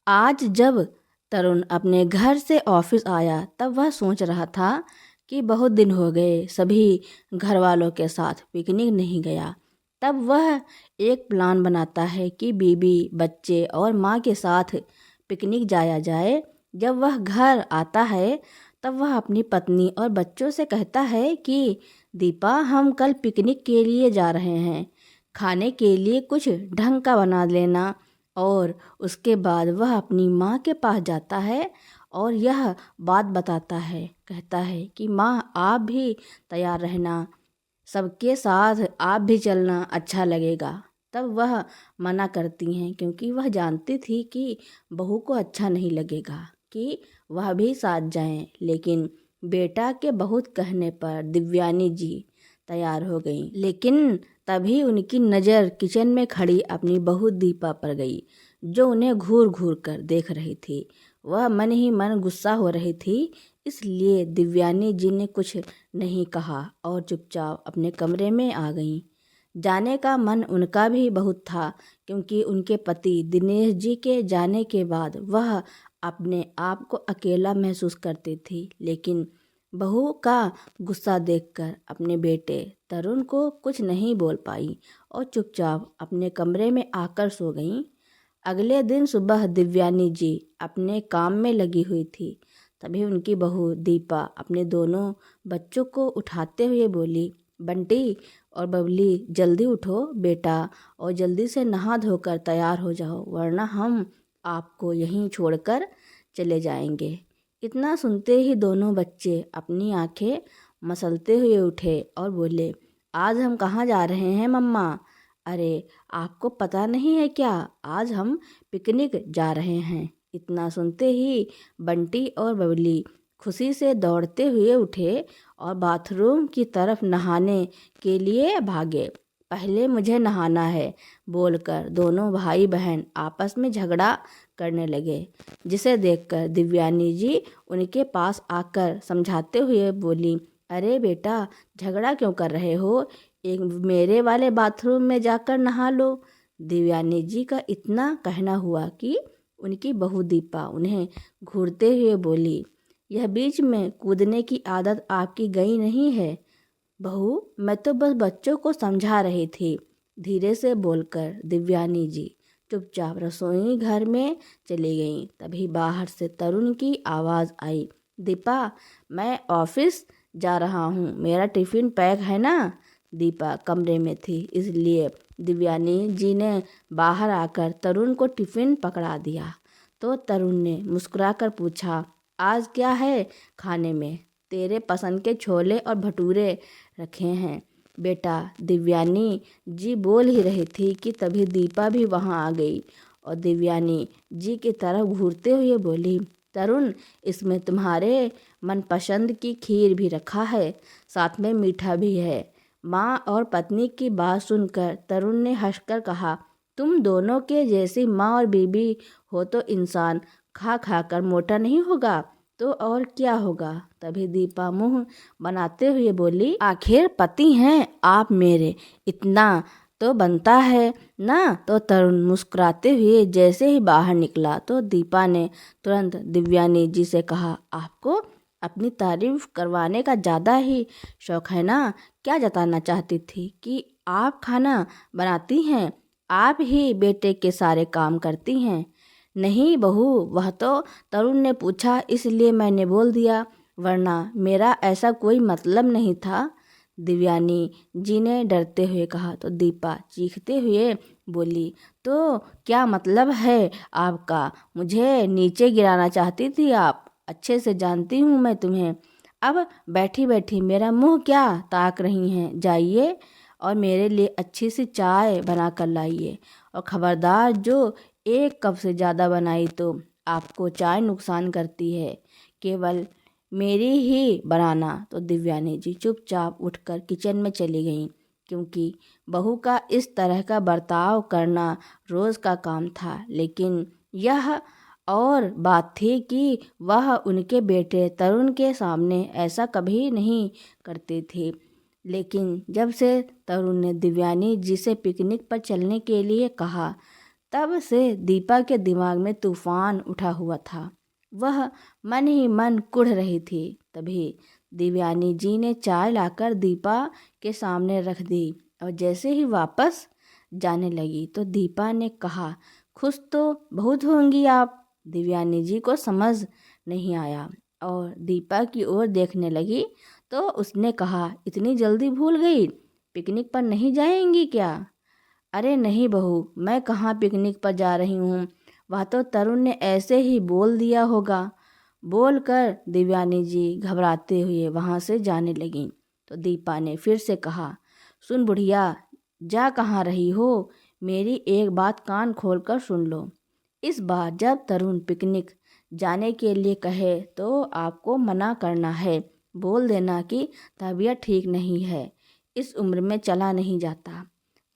आज जब तरुण अपने घर से ऑफिस आया तब वह सोच रहा था कि बहुत दिन हो गए सभी घर वालों के साथ पिकनिक नहीं गया। तब वह एक प्लान बनाता है कि बीबी, बच्चे और माँ के साथ पिकनिक जाया जाए। जब वह घर आता है तब वह अपनी पत्नी और बच्चों से कहता है कि दीपा, हम कल पिकनिक के लिए जा रहे हैं। खाने के लिए कुछ ढंग का बना लेना। और उसके बाद वह अपनी माँ के पास जाता है और यह बात बताता है। कहता है कि माँ, आप भी तैयार रहना, सबके साथ आप भी चलना, अच्छा लगेगा। तब वह मना करती हैं क्योंकि वह जानती थी कि बहू को अच्छा नहीं लगेगा कि वह भी साथ जाएं। लेकिन बेटा के बहुत कहने पर दिव्यानी जी तैयार हो गई। लेकिन तभी उनकी नज़र किचन में खड़ी अपनी बहू दीपा पर गई, जो उन्हें घूर घूर कर देख रही थी। वह मन ही मन गुस्सा हो रही थी। इसलिए दिव्यानी जी ने कुछ नहीं कहा और चुपचाप अपने कमरे में आ गईं। जाने का मन उनका भी बहुत था क्योंकि उनके पति दिनेश जी के जाने के बाद वह अपने आप को अकेला महसूस करती थी। लेकिन बहू का गुस्सा देखकर अपने बेटे तरुण को कुछ नहीं बोल पाई और चुपचाप अपने कमरे में आकर सो गईं। अगले दिन सुबह दिव्यानी जी अपने काम में लगी हुई थी। तभी उनकी बहू दीपा अपने दोनों बच्चों को उठाते हुए बोली, बंटी और बबली, जल्दी उठो बेटा और जल्दी से नहा धोकर तैयार हो जाओ, वरना हम आपको यहीं छोड़कर चले जाएंगे। इतना सुनते ही दोनों बच्चे अपनी आंखें मसलते हुए उठे और बोले, आज हम कहाँ जा रहे हैं मम्मा? अरे, आपको पता नहीं है क्या? आज हम पिकनिक जा रहे हैं। इतना सुनते ही बंटी और बबली खुशी से दौड़ते हुए उठे और बाथरूम की तरफ नहाने के लिए भागे। पहले मुझे नहाना है बोलकर दोनों भाई बहन आपस में झगड़ा करने लगे, जिसे देखकर दिव्यानी जी उनके पास आकर समझाते हुए बोली, अरे बेटा, झगड़ा क्यों कर रहे हो? एक मेरे वाले बाथरूम में जाकर नहा लो। दिव्यानी जी का इतना कहना हुआ कि उनकी बहू दीपा उन्हें घूरते हुए बोली, यह बीच में कूदने की आदत आपकी गई नहीं है बहू, मैं तो बस बच्चों को समझा रही थी। धीरे से बोलकर दिव्यानी जी चुपचाप रसोई घर में चली गईं। तभी बाहर से तरुण की आवाज़ आई, दीपा, मैं ऑफिस जा रहा हूँ, मेरा टिफ़िन पैक है ना? दीपा कमरे में थी, इसलिए दिव्यानी जी ने बाहर आकर तरुण को टिफ़िन पकड़ा दिया। तो तरुण ने मुस्कुराकर पूछा, आज क्या है खाने में? तेरे पसंद के छोले और भटूरे रखे हैं बेटा। दिव्यानी जी बोल ही रही थी कि तभी दीपा भी वहाँ आ गई और दिव्यानी जी की तरफ घूरते हुए बोली, तरुण, इसमें तुम्हारे मनपसंद की खीर भी रखा है, साथ में मीठा भी है। माँ और पत्नी की बात सुनकर तरुण ने हंसकर कहा, तुम दोनों के जैसी माँ और बीबी हो तो इंसान खा खा कर मोटा नहीं होगा तो और क्या होगा। तभी दीपा मुंह बनाते हुए बोली, आखिर पति हैं आप मेरे, इतना तो बनता है ना। तो तरुण मुस्कुराते हुए जैसे ही बाहर निकला तो दीपा ने तुरंत दिव्यानी जी से कहा, आपको अपनी तारीफ करवाने का ज़्यादा ही शौक है ना? क्या जताना चाहती थी कि आप खाना बनाती हैं, आप ही बेटे के सारे काम करती हैं? नहीं बहू, वह तो तरुण ने पूछा इसलिए मैंने बोल दिया, वरना मेरा ऐसा कोई मतलब नहीं था, दिव्यानी जी ने डरते हुए कहा। तो दीपा चीखते हुए बोली, तो क्या मतलब है आपका? मुझे नीचे गिराना चाहती थी आप? अच्छे से जानती हूँ मैं तुम्हें। अब बैठी बैठी मेरा मुंह क्या ताक रही हैं? जाइए और मेरे लिए अच्छी सी चाय बना कर लाइए और खबरदार, जो एक कप से ज़्यादा बनाई तो आपको चाय नुकसान करती है, केवल मेरी ही बनाना। तो दिव्यानी जी चुपचाप उठकर किचन में चली गईं क्योंकि बहू का इस तरह का बर्ताव करना रोज़ का काम था। लेकिन यह और बात थी कि वह उनके बेटे तरुण के सामने ऐसा कभी नहीं करती थी। लेकिन जब से तरुण ने दिव्यानी जी से पिकनिक पर चलने के लिए कहा तब से दीपा के दिमाग में तूफान उठा हुआ था। वह मन ही मन कुढ़ रही थी। तभी दिव्यानी जी ने चाय लाकर दीपा के सामने रख दी और जैसे ही वापस जाने लगी तो दीपा ने कहा, खुश तो बहुत होंगी आप। दिव्यानी जी को समझ नहीं आया और दीपा की ओर देखने लगी तो उसने कहा, इतनी जल्दी भूल गई? पिकनिक पर नहीं जाएंगी क्या? अरे नहीं बहू, मैं कहाँ पिकनिक पर जा रही हूँ, वह तो तरुण ने ऐसे ही बोल दिया होगा। बोलकर दिव्यानी जी घबराते हुए वहाँ से जाने लगीं। तो दीपा ने फिर से कहा, सुन बुढ़िया, जा कहाँ रही हो? मेरी एक बात कान खोलकर सुन लो। इस बार जब तरुण पिकनिक जाने के लिए कहे तो आपको मना करना है। बोल देना कि तबीयत ठीक नहीं है, इस उम्र में चला नहीं जाता।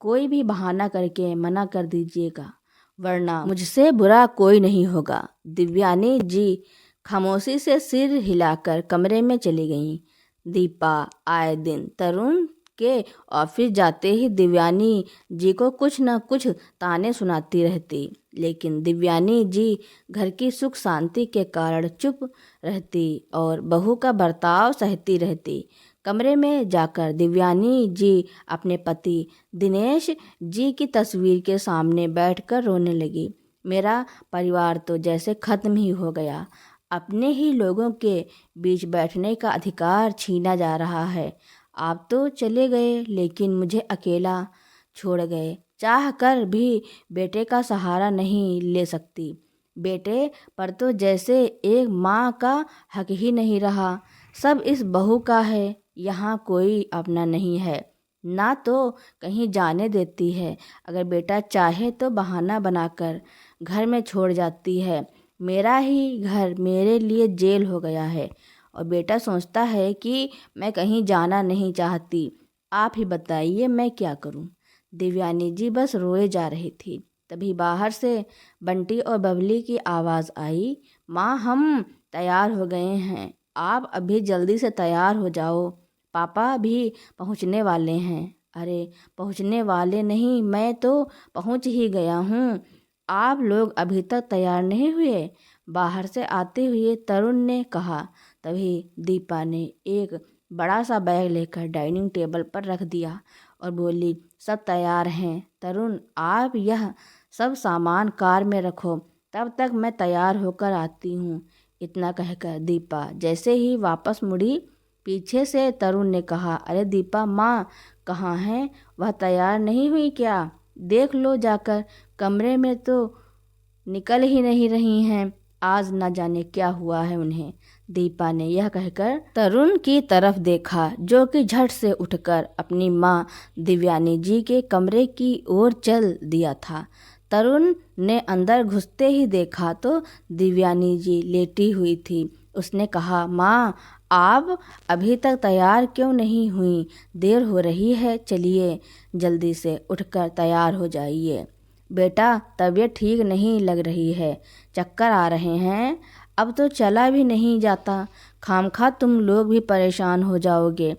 कोई भी बहाना करके मना कर दीजिएगा, वरना मुझसे बुरा कोई नहीं होगा। दिव्यानी जी खामोशी से सिर हिलाकर कमरे में चली गईं। दीपा आए दिन तरुण के ऑफिस जाते ही दिव्यानी जी को कुछ न कुछ ताने सुनाती रहती, लेकिन दिव्यानी जी घर की सुख शांति के कारण चुप रहती और बहू का बर्ताव सहती रहती। कमरे में जाकर दिव्यानी जी अपने पति दिनेश जी की तस्वीर के सामने बैठकर रोने लगी। मेरा परिवार तो जैसे खत्म ही हो गया। अपने ही लोगों के बीच बैठने का अधिकार छीना जा रहा है। आप तो चले गए लेकिन मुझे अकेला छोड़ गए। चाह कर भी बेटे का सहारा नहीं ले सकती। बेटे पर तो जैसे एक माँ का हक ही नहीं रहा। सब इस बहू का है। यहाँ कोई अपना नहीं है, ना तो कहीं जाने देती है। अगर बेटा चाहे तो बहाना बनाकर घर में छोड़ जाती है। मेरा ही घर मेरे लिए जेल हो गया है और बेटा सोचता है कि मैं कहीं जाना नहीं चाहती। आप ही बताइए मैं क्या करूं? दिव्यानी जी बस रोए जा रही थी। तभी बाहर से बंटी और बबली की आवाज़ आई, माँ हम तैयार हो गए हैं, आप अभी जल्दी से तैयार हो जाओ, पापा भी पहुँचने वाले हैं। अरे पहुँचने वाले नहीं, मैं तो पहुँच ही गया हूँ। आप लोग अभी तक तैयार नहीं हुए? बाहर से आते हुए तरुण ने कहा। तभी दीपा ने एक बड़ा सा बैग लेकर डाइनिंग टेबल पर रख दिया और बोली, सब तैयार हैं तरुण, आप यह सब सामान कार में रखो, तब तक मैं तैयार होकर आती हूँ। इतना कहकर दीपा जैसे ही वापस मुड़ी, पीछे से तरुण ने कहा, अरे दीपा माँ कहाँ हैं? वह तैयार नहीं हुई क्या? देख लो जाकर, कमरे में तो निकल ही नहीं रही हैं। आज न जाने क्या हुआ है उन्हें। दीपा ने यह कहकर तरुण की तरफ देखा, जो कि झट से उठकर अपनी माँ दिव्यानी जी के कमरे की ओर चल दिया था। तरुण ने अंदर घुसते ही देखा तो दिव्यानी जी लेटी हुई थी। उसने कहा, माँ आप अभी तक तैयार क्यों नहीं हुई? देर हो रही है, चलिए जल्दी से उठकर तैयार हो जाइए। बेटा तबीयत ठीक नहीं लग रही है, चक्कर आ रहे हैं, अब तो चला भी नहीं जाता, खामखा तुम लोग भी परेशान हो जाओगे,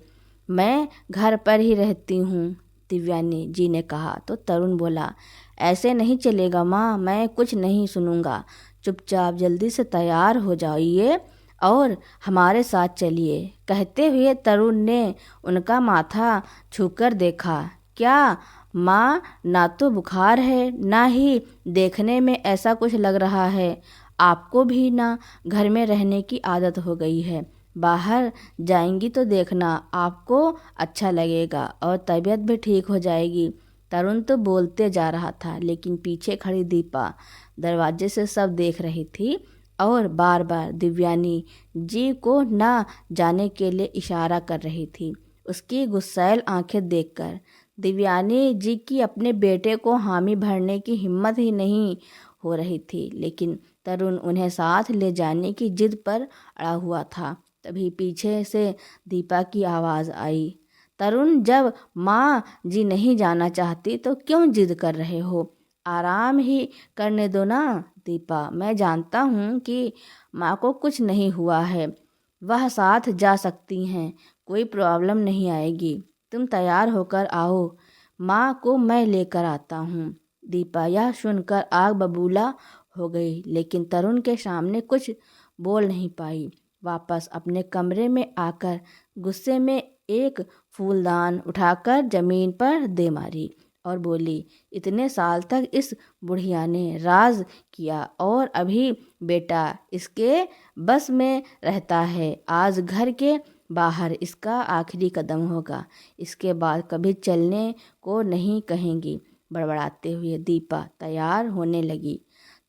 मैं घर पर ही रहती हूँ, दिव्यानी जी ने कहा। तो तरुण बोला, ऐसे नहीं चलेगा माँ, मैं कुछ नहीं सुनूंगा, चुपचाप जल्दी से तैयार हो जाइए और हमारे साथ चलिए। कहते हुए तरुण ने उनका माथा छूकर देखा। क्या माँ, ना तो बुखार है ना ही देखने में ऐसा कुछ लग रहा है। आपको भी ना घर में रहने की आदत हो गई है, बाहर जाएंगी तो देखना आपको अच्छा लगेगा और तबीयत भी ठीक हो जाएगी। तरुण तो बोलते जा रहा था लेकिन पीछे खड़ी दीपा दरवाजे से सब देख रही थी और बार बार दिव्यानी जी को ना जाने के लिए इशारा कर रही थी। उसकी गुस्सैल आंखें देखकर दिव्यानी जी की अपने बेटे को हामी भरने की हिम्मत ही नहीं हो रही थी, लेकिन तरुण उन्हें साथ ले जाने की जिद पर अड़ा हुआ था। तभी पीछे से दीपा की आवाज़ आई, तरुण जब माँ जी नहीं जाना चाहती तो क्यों जिद कर रहे हो? आराम ही करने दो ना। दीपा, मैं जानता हूँ कि माँ को कुछ नहीं हुआ है, वह साथ जा सकती हैं, कोई प्रॉब्लम नहीं आएगी। तुम तैयार होकर आओ, माँ को मैं लेकर आता हूँ। दीपा यह सुनकर आग बबूला हो गई, लेकिन तरुण के सामने कुछ बोल नहीं पाई। वापस अपने कमरे में आकर गुस्से में एक फूलदान उठाकर जमीन पर दे मारी और बोली, इतने साल तक इस बुढ़िया ने राज किया और अभी बेटा इसके बस में रहता है। आज घर के बाहर इसका आखिरी कदम होगा, इसके बाद कभी चलने को नहीं कहेंगी। बड़बड़ाते हुए दीपा तैयार होने लगी।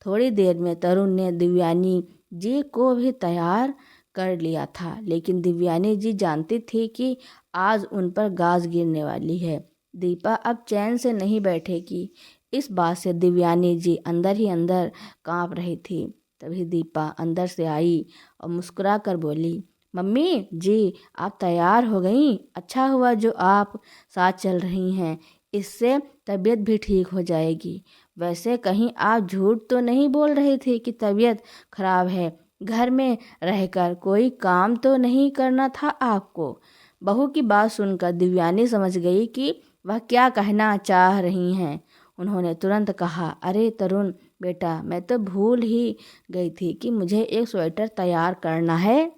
थोड़ी देर में तरुण ने दिव्यानी जी को भी तैयार कर लिया था, लेकिन दिव्यानी जी जानती थी कि आज उन पर गाज गिरने वाली है। दीपा अब चैन से नहीं बैठेगी। इस बात से दिव्यानी जी अंदर ही अंदर कांप रही थी। तभी दीपा अंदर से आई और मुस्कुरा कर बोली, मम्मी जी आप तैयार हो गई। अच्छा हुआ जो आप साथ चल रही हैं, इससे तबीयत भी ठीक हो जाएगी। वैसे कहीं आप झूठ तो नहीं बोल रही थी कि तबीयत खराब है? घर में रहकर कोई काम तो नहीं करना था आपको? बहू की बात सुनकर दिव्यानी समझ गई कि वह क्या कहना चाह रही हैं। उन्होंने तुरंत कहा, अरे तरुण बेटा, मैं तो भूल ही गई थी कि मुझे एक स्वेटर तैयार करना है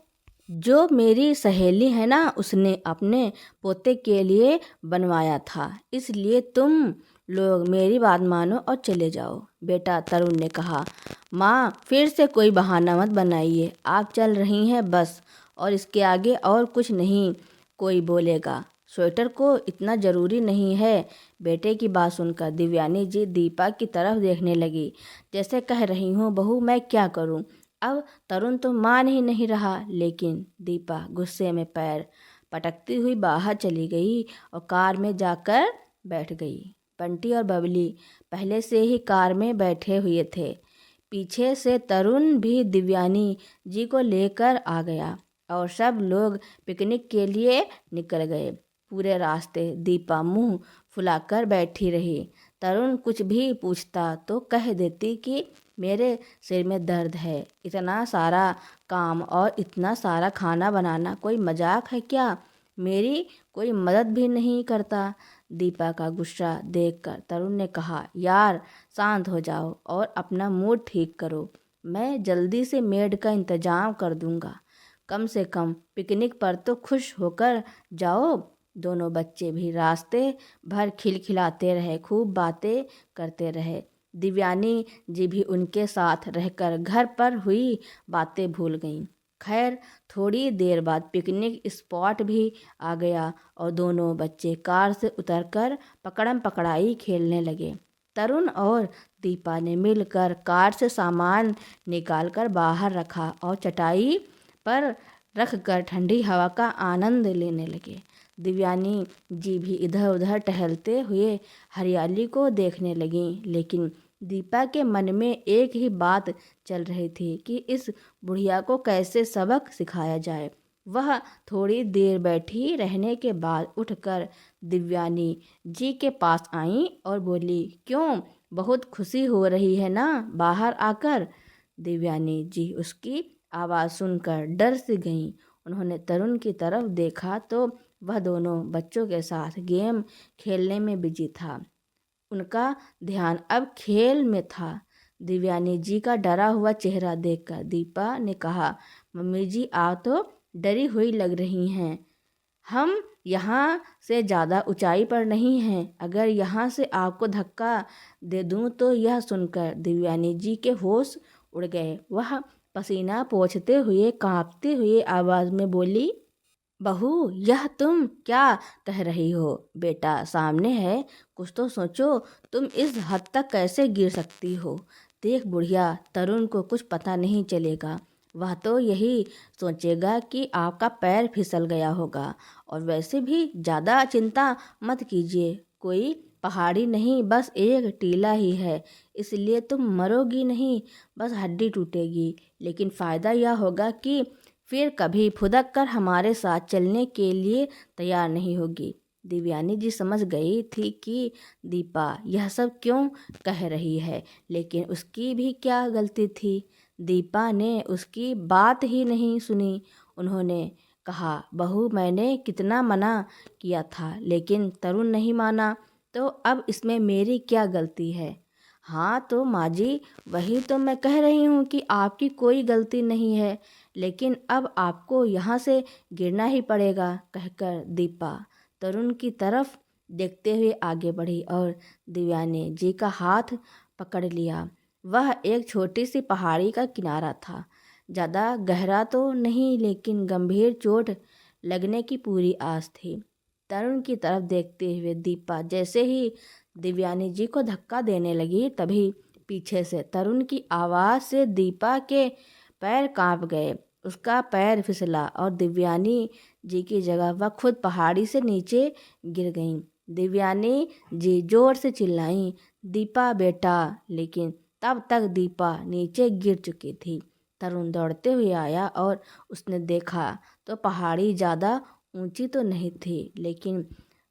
जो मेरी सहेली है ना, उसने अपने पोते के लिए बनवाया था। इसलिए तुम लोग मेरी बात मानो और चले जाओ। बेटा, तरुण ने कहा, माँ फिर से कोई बहाना मत बनाइए। आप चल रही हैं बस, और इसके आगे और कुछ नहीं कोई बोलेगा। स्वेटर को इतना ज़रूरी नहीं है। बेटे की बात सुनकर दिव्यानी जी दीपा की तरफ देखने लगी, जैसे कह रही हूँ, बहू मैं क्या करूँ? अब तरुण तो मान ही नहीं रहा, लेकिन दीपा गुस्से में पैर पटकती हुई बाहर चली गई और कार में जाकर बैठ गई। बंटी और बबली पहले से ही कार में बैठे हुए थे। पीछे से तरुण भी दिव्यानी जी को लेकर आ गया और सब लोग पिकनिक के लिए निकल गए। पूरे रास्ते दीपा मुंह फुलाकर बैठी रही। तरुण कुछ भी पूछता तो कह देती कि मेरे सिर में दर्द है। इतना सारा काम और इतना सारा खाना बनाना कोई मजाक है क्या? मेरी कोई मदद भी नहीं करता। दीपा का गुस्सा देखकर तरुण ने कहा, यार शांत हो जाओ और अपना मूड ठीक करो। मैं जल्दी से मेड का इंतजाम कर दूंगा। कम से कम पिकनिक पर तो खुश होकर जाओ। दोनों बच्चे भी रास्ते भर खिलखिलाते रहे, खूब बातें करते रहे। दिव्यानी जी भी उनके साथ रहकर घर पर हुई बातें भूल गईं। खैर, थोड़ी देर बाद पिकनिक स्पॉट भी आ गया और दोनों बच्चे कार से उतरकर पकड़म पकड़ाई खेलने लगे। तरुण और दीपा ने मिलकर कार से सामान निकालकर बाहर रखा और चटाई पर रखकर ठंडी हवा का आनंद लेने लगे। दिव्यानी जी भी इधर उधर टहलते हुए हरियाली को देखने लगीं, लेकिन दीपा के मन में एक ही बात चल रही थी कि इस बुढ़िया को कैसे सबक सिखाया जाए। वह थोड़ी देर बैठी रहने के बाद उठकर दिव्यानी जी के पास आई और बोली, क्यों, बहुत खुशी हो रही है ना बाहर आकर? दिव्यानी जी उसकी आवाज़ सुनकर डर से गईं। उन्होंने तरुण की तरफ देखा तो वह दोनों बच्चों के साथ गेम खेलने में बिजी था। उनका ध्यान अब खेल में था। दिव्यानी जी का डरा हुआ चेहरा देखकर दीपा ने कहा, मम्मी जी आप तो डरी हुई लग रही हैं। हम यहाँ से ज़्यादा ऊंचाई पर नहीं हैं, अगर यहाँ से आपको धक्का दे दूँ तो? यह सुनकर दिव्यानी जी के होश उड़ गए। वह पसीना पोंछते हुए कांपते हुए आवाज़ में बोली, बहू यह तुम क्या कह रही हो? बेटा सामने है, कुछ तो सोचो। तुम इस हद तक कैसे गिर सकती हो? देख बुढ़िया, तरुण को कुछ पता नहीं चलेगा। वह तो यही सोचेगा कि आपका पैर फिसल गया होगा। और वैसे भी ज़्यादा चिंता मत कीजिए, कोई पहाड़ी नहीं, बस एक टीला ही है। इसलिए तुम मरोगी नहीं, बस हड्डी टूटेगी। लेकिन फ़ायदा यह होगा कि फिर कभी फुदक कर हमारे साथ चलने के लिए तैयार नहीं होगी। दिव्यानी जी समझ गई थी कि दीपा यह सब क्यों कह रही है, लेकिन उसकी भी क्या गलती थी? दीपा ने उसकी बात ही नहीं सुनी। उन्होंने कहा, बहू मैंने कितना मना किया था, लेकिन तरुण नहीं माना, तो अब इसमें मेरी क्या गलती है? हाँ तो माँ जी, वही तो मैं कह रही हूँ कि आपकी कोई गलती नहीं है, लेकिन अब आपको यहाँ से गिरना ही पड़ेगा, कहकर दीपा तरुण की तरफ देखते हुए आगे बढ़ी और दिव्यानी जी का हाथ पकड़ लिया। वह एक छोटी सी पहाड़ी का किनारा था। ज़्यादा गहरा तो नहीं, लेकिन गंभीर चोट लगने की पूरी आस थी। तरुण की तरफ देखते हुए दीपा जैसे ही दिव्यानी जी को धक्का देने लगी, तभी पीछे से तरुण की आवाज़ से दीपा के पैर कांप गए। उसका पैर फिसला और दिव्यानी जी की जगह वह खुद पहाड़ी से नीचे गिर गईं। दिव्यानी जी जोर से चिल्लाईं, दीपा बेटा, लेकिन तब तक दीपा नीचे गिर चुकी थी। तरुण दौड़ते हुए आया और उसने देखा तो पहाड़ी ज़्यादा ऊंची तो नहीं थी, लेकिन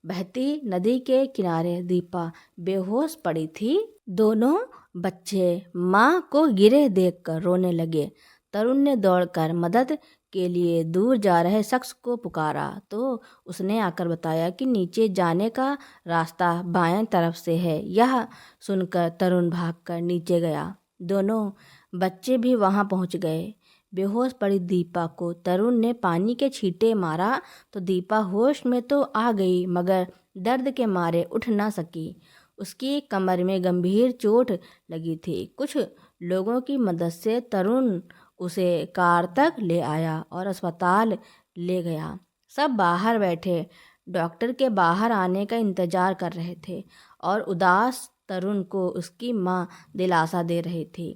बहती नदी के किनारे दीपा बेहोश पड़ी थी। दोनों बच्चे माँ को गिरे देखकर रोने लगे। तरुण ने दौड़कर मदद के लिए दूर जा रहे शख्स को पुकारा तो उसने आकर बताया कि नीचे जाने का रास्ता बाएं तरफ से है। यह सुनकर तरुण भागकर नीचे गया। दोनों बच्चे भी वहां पहुंच गए। बेहोश पड़ी दीपा को तरुण ने पानी के छींटे मारा तो दीपा होश में तो आ गई, मगर दर्द के मारे उठ ना सकी। उसकी कमर में गंभीर चोट लगी थी। कुछ लोगों की मदद से तरुण उसे कार तक ले आया और अस्पताल ले गया। सब बाहर बैठे डॉक्टर के बाहर आने का इंतजार कर रहे थे और उदास तरुण को उसकी माँ दिलासा दे रही थी।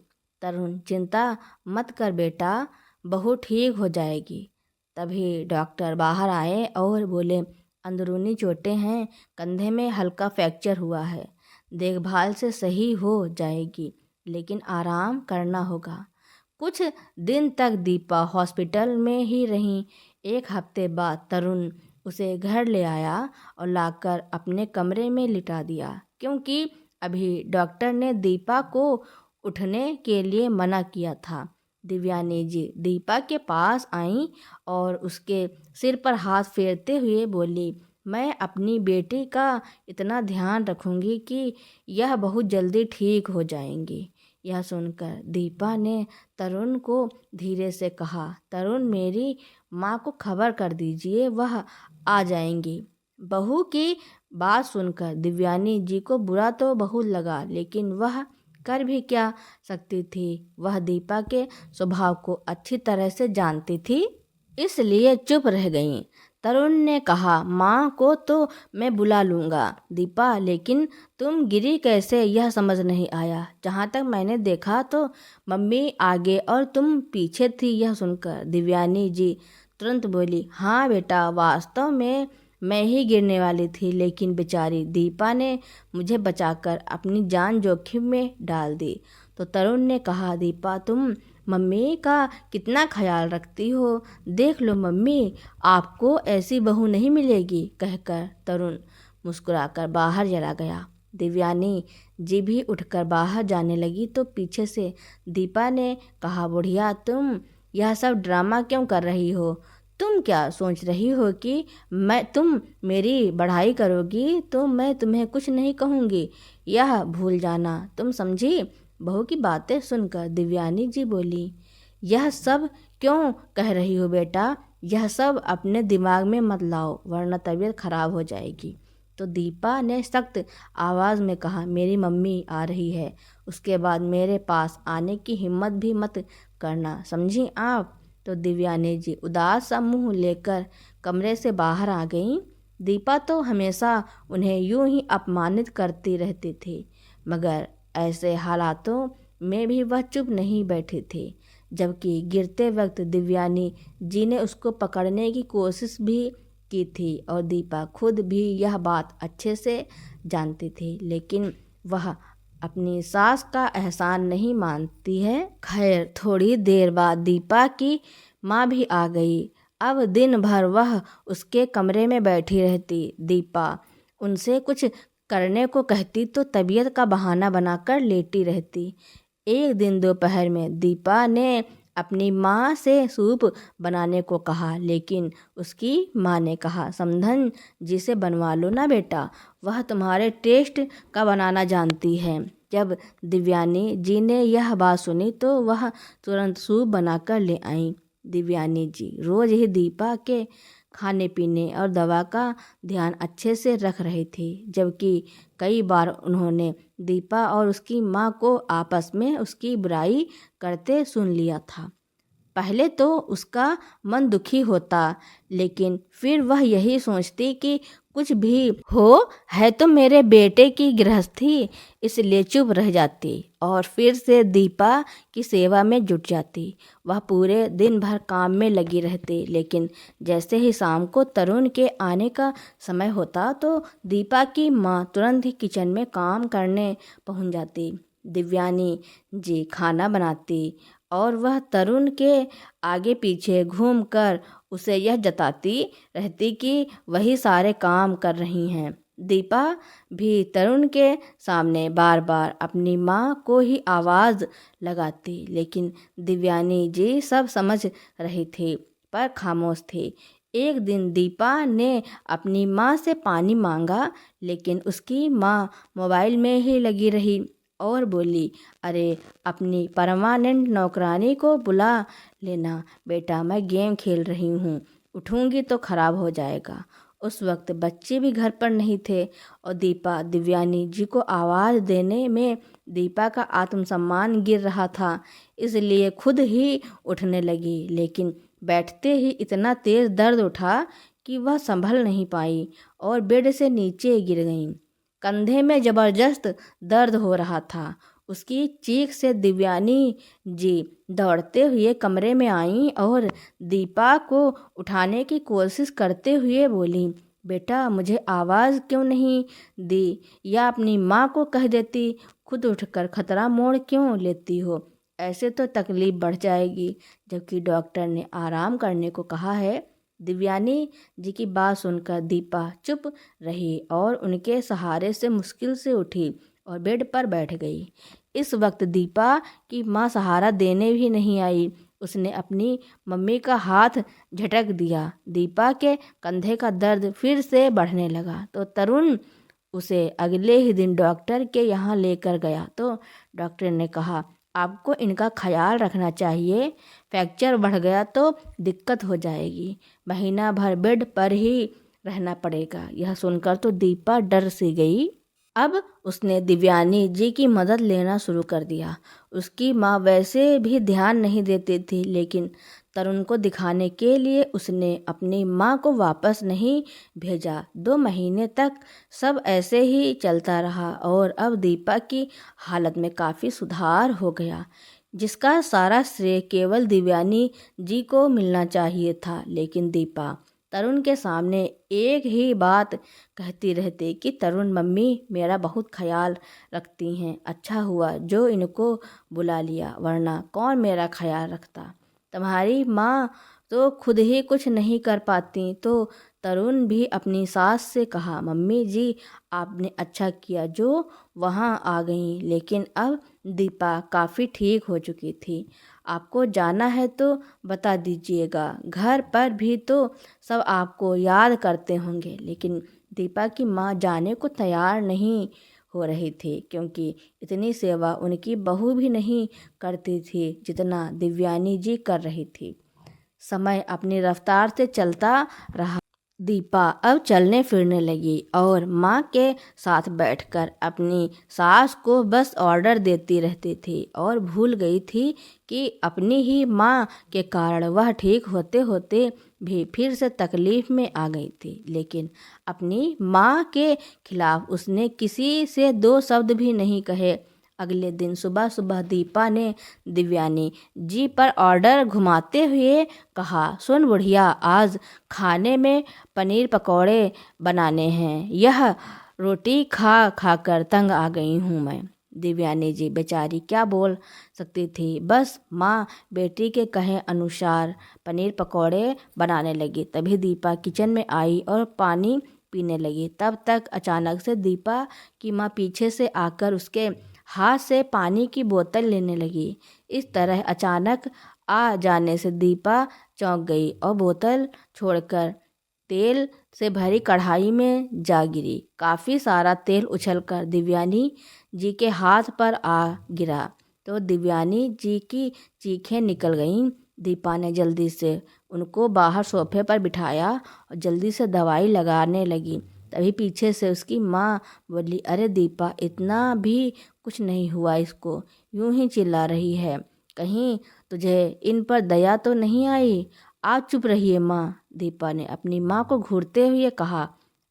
तरुण, चिंता मत कर बेटा, बहू ठीक हो जाएगी। तभी डॉक्टर बाहर आए और बोले, अंदरूनी चोटें हैं, कंधे में हल्का फ्रैक्चर हुआ है, देखभाल से सही हो जाएगी, लेकिन आराम करना होगा। कुछ दिन तक दीपा हॉस्पिटल में ही रही। एक हफ्ते बाद तरुण उसे घर ले आया और लाकर अपने कमरे में लिटा दिया, क्योंकि अभी डॉक्टर ने दीपा को उठने के लिए मना किया था। दिव्यानी जी दीपा के पास आईं और उसके सिर पर हाथ फेरते हुए बोली, मैं अपनी बेटी का इतना ध्यान रखूंगी कि यह बहुत जल्दी ठीक हो जाएंगी। यह सुनकर दीपा ने तरुण को धीरे से कहा, तरुण, मेरी माँ को खबर कर दीजिए, वह आ जाएंगी। बहू की बात सुनकर दिव्यानी जी को बुरा तो बहुत लगा, लेकिन वह कर भी क्या सकती थी। वह दीपा के स्वभाव को अच्छी तरह से जानती थी, इसलिए चुप रह गईं। तरुण ने कहा, माँ को तो मैं बुला लूँगा दीपा, लेकिन तुम गिरी कैसे यह समझ नहीं आया। जहाँ तक मैंने देखा तो मम्मी आगे और तुम पीछे थी। यह सुनकर दिव्यानी जी तुरंत बोली, हाँ बेटा, वास्तव में मैं ही गिरने वाली थी, लेकिन बेचारी दीपा ने मुझे बचाकर अपनी जान जोखिम में डाल दी। तो तरुण ने कहा, दीपा, तुम मम्मी का कितना ख्याल रखती हो, देख लो मम्मी, आपको ऐसी बहू नहीं मिलेगी, कहकर तरुण मुस्कुराकर बाहर चला गया। दिव्यानी जी भी उठकर बाहर जाने लगी तो पीछे से दीपा ने कहा, बुढ़िया, तुम यह सब ड्रामा क्यों कर रही हो? तुम क्या सोच रही हो कि तुम मेरी बढ़ाई करोगी तो मैं तुम्हें कुछ नहीं कहूँगी, यह भूल जाना, तुम समझी? बहू की बातें सुनकर दिव्यानी जी बोली, यह सब क्यों कह रही हो बेटा? यह सब अपने दिमाग में मत लाओ, वरना तबीयत खराब हो जाएगी। तो दीपा ने सख्त आवाज़ में कहा, मेरी मम्मी आ रही है, उसके बाद मेरे पास आने की हिम्मत भी मत करना, समझी आप? तो दिव्यानी जी उदास सा मुँह लेकर कमरे से बाहर आ गईं। दीपा तो हमेशा उन्हें यूं ही अपमानित करती रहती थी, मगर ऐसे हालातों में भी वह चुप नहीं बैठी थी। जबकि गिरते वक्त दिव्यानी जी ने उसको पकड़ने की कोशिश भी की थी और दीपा खुद भी यह बात अच्छे से जानती थी, लेकिन वह अपनी सास का एहसान नहीं मानती है। खैर, थोड़ी देर बाद दीपा की माँ भी आ गई। अब दिन भर वह उसके कमरे में बैठी रहती। दीपा उनसे कुछ करने को कहती तो तबीयत का बहाना बनाकर लेटी रहती। एक दिन दोपहर में दीपा ने अपनी माँ से सूप बनाने को कहा, लेकिन उसकी माँ ने कहा, समधन जी से बनवा लो ना बेटा, वह तुम्हारे टेस्ट का बनाना जानती है। जब दिव्यानी जी ने यह बात सुनी तो वह तुरंत सूप बनाकर ले आईं। दिव्यानी जी रोज ही दीपा के खाने पीने और दवा का ध्यान अच्छे से रख रही थी, जबकि कई बार उन्होंने दीपा और उसकी माँ को आपस में उसकी बुराई करते सुन लिया था। पहले तो उसका मन दुखी होता, लेकिन फिर वह यही सोचती कि कुछ भी हो है तो मेरे बेटे की गृहस्थी, इसलिए चुप रह जाती और फिर से दीपा की सेवा में जुट जाती। वह पूरे दिन भर काम में लगी रहती, लेकिन जैसे ही शाम को तरुण के आने का समय होता तो दीपा की माँ तुरंत ही किचन में काम करने पहुंच जाती। दिव्यानी जी खाना बनाती और वह तरुण के आगे पीछे घूमकर उसे यह जताती रहती कि वही सारे काम कर रही हैं। दीपा भी तरुण के सामने बार बार अपनी माँ को ही आवाज़ लगाती, लेकिन दिव्यानी जी सब समझ रही थी पर खामोश थी। एक दिन दीपा ने अपनी माँ से पानी मांगा, लेकिन उसकी माँ मोबाइल में ही लगी रही और बोली, अरे अपनी परमानेंट नौकरानी को बुला लेना बेटा, मैं गेम खेल रही हूँ, उठूँगी तो खराब हो जाएगा। उस वक्त बच्चे भी घर पर नहीं थे और दीपा दिव्यानी जी को आवाज़ देने में दीपा का आत्मसम्मान गिर रहा था, इसलिए खुद ही उठने लगी, लेकिन बैठते ही इतना तेज़ दर्द उठा कि वह संभल नहीं पाई और बेड से नीचे गिर गईं। कंधे में जबरदस्त दर्द हो रहा था। उसकी चीख से दिव्यानी जी दौड़ते हुए कमरे में आईं और दीपा को उठाने की कोशिश करते हुए बोली, बेटा मुझे आवाज़ क्यों नहीं दी, या अपनी माँ को कह देती, खुद उठकर खतरा मोड़ क्यों लेती हो, ऐसे तो तकलीफ बढ़ जाएगी, जबकि डॉक्टर ने आराम करने को कहा है। दिव्यानी जी की बात सुनकर दीपा चुप रही और उनके सहारे से मुश्किल से उठी और बेड पर बैठ गई। इस वक्त दीपा की माँ सहारा देने भी नहीं आई। उसने अपनी मम्मी का हाथ झटक दिया। दीपा के कंधे का दर्द फिर से बढ़ने लगा तो तरुण उसे अगले ही दिन डॉक्टर के यहाँ लेकर गया तो डॉक्टर ने कहा, आपको इनका ख्याल रखना चाहिए, फ्रैक्चर बढ़ गया तो दिक्कत हो जाएगी, महीना भर बेड पर ही रहना पड़ेगा। यह सुनकर तो दीपा डर सी गई। अब उसने दिव्यानी जी की मदद लेना शुरू कर दिया। उसकी माँ वैसे भी ध्यान नहीं देती थी, लेकिन तरुण को दिखाने के लिए उसने अपनी माँ को वापस नहीं भेजा। 2 महीने तक सब ऐसे ही चलता रहा और अब दीपा की हालत में काफ़ी सुधार हो गया, जिसका सारा श्रेय केवल दिव्यानी जी को मिलना चाहिए था। लेकिन दीपा तरुण के सामने एक ही बात कहती रहती कि तरुण मम्मी मेरा बहुत ख्याल रखती हैं, अच्छा हुआ जो इनको बुला लिया, वरना कौन मेरा ख्याल रखता, तुम्हारी माँ तो खुद ही कुछ नहीं कर पाती। तो तरुण भी अपनी सास से कहा, मम्मी जी आपने अच्छा किया जो वहाँ आ गई, लेकिन अब दीपा काफ़ी ठीक हो चुकी थी, आपको जाना है तो बता दीजिएगा, घर पर भी तो सब आपको याद करते होंगे। लेकिन दीपा की माँ जाने को तैयार नहीं हो रही थी, क्योंकि इतनी सेवा उनकी बहू भी नहीं करती थी जितना दिव्यानी जी कर रही थी। समय अपनी रफ्तार से चलता रहा। दीपा अब चलने फिरने लगी और माँ के साथ बैठकर अपनी सास को बस ऑर्डर देती रहती थी और भूल गई थी कि अपनी ही माँ के कारण वह ठीक होते होते भी फिर से तकलीफ में आ गई थी। लेकिन अपनी माँ के खिलाफ उसने किसी से 2 शब्द भी नहीं कहे। अगले दिन सुबह सुबह दीपा ने दिव्यानी जी पर ऑर्डर घुमाते हुए कहा, सुन बुढ़िया, आज खाने में पनीर पकौड़े बनाने हैं, यह रोटी खा खा कर तंग आ गई हूँ मैं। दिव्यानी जी बेचारी क्या बोल सकती थी, बस माँ बेटी के कहे अनुसार पनीर पकौड़े बनाने लगी। तभी दीपा किचन में आई और पानी पीने लगी। तब तक अचानक से दीपा की माँ पीछे से आकर उसके हाथ से पानी की बोतल लेने लगी। इस तरह अचानक आ जाने से दीपा चौंक गई और बोतल छोड़कर तेल से भरी कढ़ाई में जा गिरी। काफ़ी सारा तेल उछलकर दिव्यानी जी के हाथ पर आ गिरा तो दिव्यानी जी की चीखें निकल गईं। दीपा ने जल्दी से उनको बाहर सोफे पर बिठाया और जल्दी से दवाई लगाने लगी। तभी पीछे से उसकी माँ बोली, अरे दीपा, इतना भी कुछ नहीं हुआ, इसको यूं ही चिल्ला रही है, कहीं तुझे इन पर दया तो नहीं आई? आज चुप रहिए माँ, दीपा ने अपनी माँ को घूरते हुए कहा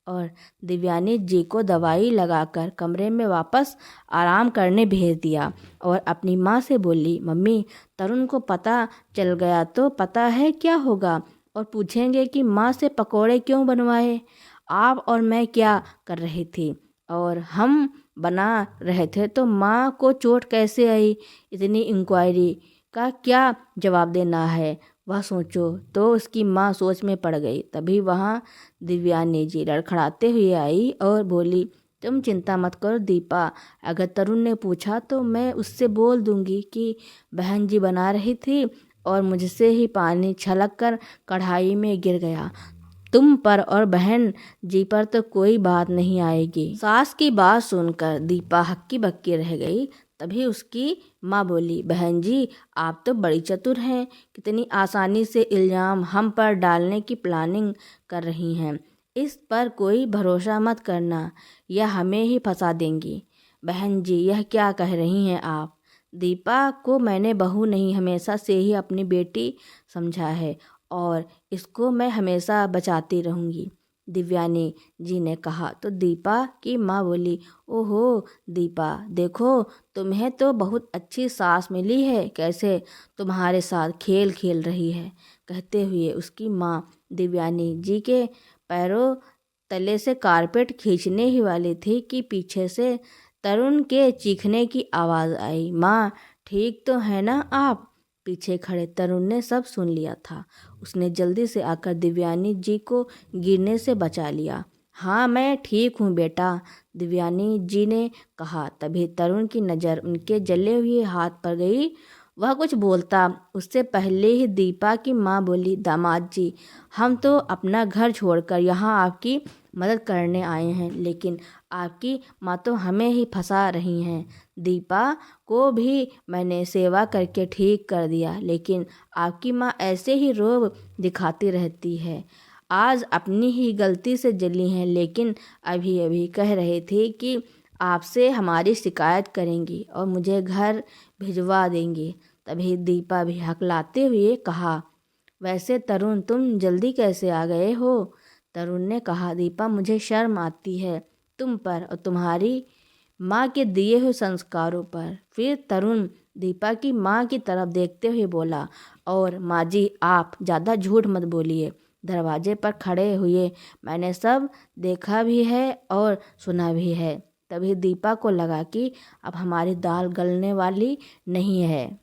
और दिव्यानी जी को दवाई लगाकर कमरे में वापस आराम करने भेज दिया और अपनी माँ से बोली, मम्मी, तरुण को पता चल गया तो पता है क्या होगा, और पूछेंगे कि माँ से पकोड़े क्यों बनवाए। आप और मैं क्या कर रही थी और हम बना रहे थे तो माँ को चोट कैसे आई, इतनी इंक्वायरी का क्या जवाब देना है, वह सोचो। तो उसकी माँ सोच में पड़ गई। तभी वहाँ दिव्यानी जी लड़खड़ाते हुए आई और बोली, तुम चिंता मत करो दीपा, अगर तरुण ने पूछा तो मैं उससे बोल दूंगी कि बहन जी बना रही थी और मुझसे ही पानी छलक कर कढ़ाई में गिर गया। तुम पर और बहन जी पर तो कोई बात नहीं आएगी। सास की बात सुनकर दीपा हक्की बक्की रह गई। तभी उसकी माँ बोली, बहन जी, आप तो बड़ी चतुर हैं, कितनी आसानी से इल्ज़ाम हम पर डालने की प्लानिंग कर रही हैं। इस पर कोई भरोसा मत करना, यह हमें ही फंसा देंगी। बहन जी, यह क्या कह रही हैं आप? दीपा को मैंने बहू नहीं, हमेशा से ही अपनी बेटी समझा है और इसको मैं हमेशा बचाती रहूँगी, दिव्यानी जी ने कहा। तो दीपा की माँ बोली, ओहो दीपा, देखो तुम्हें तो बहुत अच्छी सास मिली है, कैसे तुम्हारे साथ खेल खेल रही है। कहते हुए उसकी माँ दिव्यानी जी के पैरों तले से कारपेट खींचने ही वाली थी कि पीछे से तरुण के चीखने की आवाज़ आई, माँ ठीक तो है ना आप? पीछे खड़े तरुण ने सब सुन लिया था। उसने जल्दी से आकर दिव्यानी जी को गिरने से बचा लिया। हाँ, मैं ठीक हूँ बेटा, दिव्यानी जी ने कहा। तभी तरुण की नज़र उनके जले हुए हाथ पर गई। वह कुछ बोलता उससे पहले ही दीपा की माँ बोली, दामाद जी, हम तो अपना घर छोड़कर यहाँ आपकी मदद करने आए हैं, लेकिन आपकी माँ तो हमें ही फंसा रही हैं। दीपा को भी मैंने सेवा करके ठीक कर दिया, लेकिन आपकी माँ ऐसे ही रोब दिखाती रहती है। आज अपनी ही गलती से जली हैं, लेकिन अभी अभी कह रही थी कि आपसे हमारी शिकायत करेंगी और मुझे घर भिजवा देंगी। तभी दीपा भी हकलाते हुए कहा, वैसे तरुण, तुम जल्दी कैसे आ गए हो? तरुण ने कहा, दीपा, मुझे शर्म आती है तुम पर और तुम्हारी माँ के दिए हुए संस्कारों पर। फिर तरुण दीपा की माँ की तरफ देखते हुए बोला, और माँ जी, आप ज़्यादा झूठ मत बोलिए, दरवाजे पर खड़े हुए मैंने सब देखा भी है और सुना भी है। तभी दीपा को लगा कि अब हमारी दाल गलने वाली नहीं है।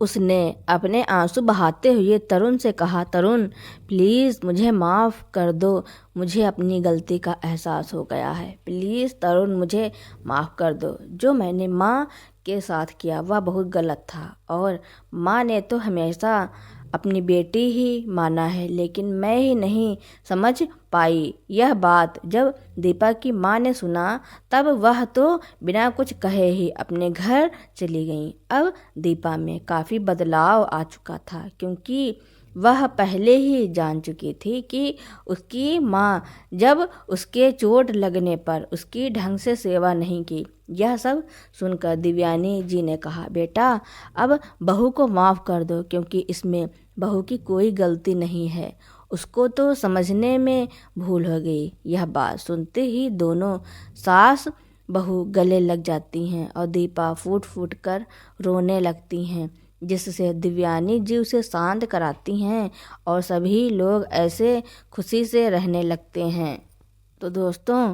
उसने अपने आंसू बहाते हुए तरुण से कहा, तरुण प्लीज़ मुझे माफ़ कर दो, मुझे अपनी गलती का एहसास हो गया है। प्लीज़ तरुण, मुझे माफ़ कर दो। जो मैंने माँ के साथ किया वह बहुत गलत था और माँ ने तो हमेशा अपनी बेटी ही माना है, लेकिन मैं ही नहीं समझ पाई। यह बात जब दीपा की माँ ने सुना तब वह तो बिना कुछ कहे ही अपने घर चली गई। अब दीपा में काफ़ी बदलाव आ चुका था, क्योंकि वह पहले ही जान चुकी थी कि उसकी माँ जब उसके चोट लगने पर उसकी ढंग से सेवा नहीं की। यह सब सुनकर दिव्यानी जी ने कहा, बेटा, अब बहू को माफ़ कर दो, क्योंकि इसमें बहू की कोई गलती नहीं है, उसको तो समझने में भूल हो गई। यह बात सुनते ही दोनों सास बहू गले लग जाती हैं और दीपा फूट फूट कर रोने लगती हैं, जिससे दिव्यानी जी उसे शांत कराती हैं और सभी लोग ऐसे खुशी से रहने लगते हैं। तो दोस्तों,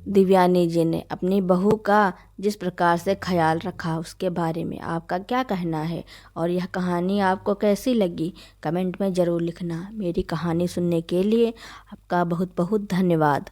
दिव्यानी जी ने अपनी बहू का जिस प्रकार से ख्याल रखा उसके बारे में आपका क्या कहना है, और यह कहानी आपको कैसी लगी, कमेंट में ज़रूर लिखना। मेरी कहानी सुनने के लिए आपका बहुत बहुत धन्यवाद।